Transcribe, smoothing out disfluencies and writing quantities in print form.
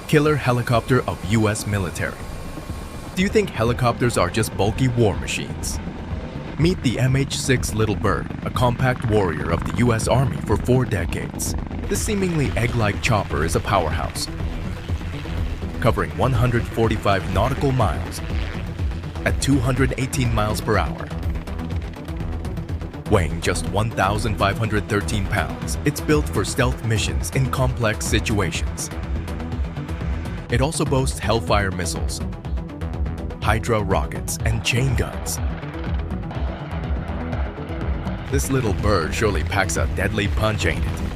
Killer helicopter of US military. Do you think helicopters are just bulky war machines? Meet the MH-6 Little Bird, a compact warrior of the US Army for 4 decades. This seemingly egg-like chopper is a powerhouse, covering 145 nautical miles at 218 miles per hour. Weighing just 1,513 pounds, it's built for stealth missions in complex situations. It also boasts Hellfire missiles, Hydra rockets, and chain guns. This little bird surely packs a deadly punch, ain't it?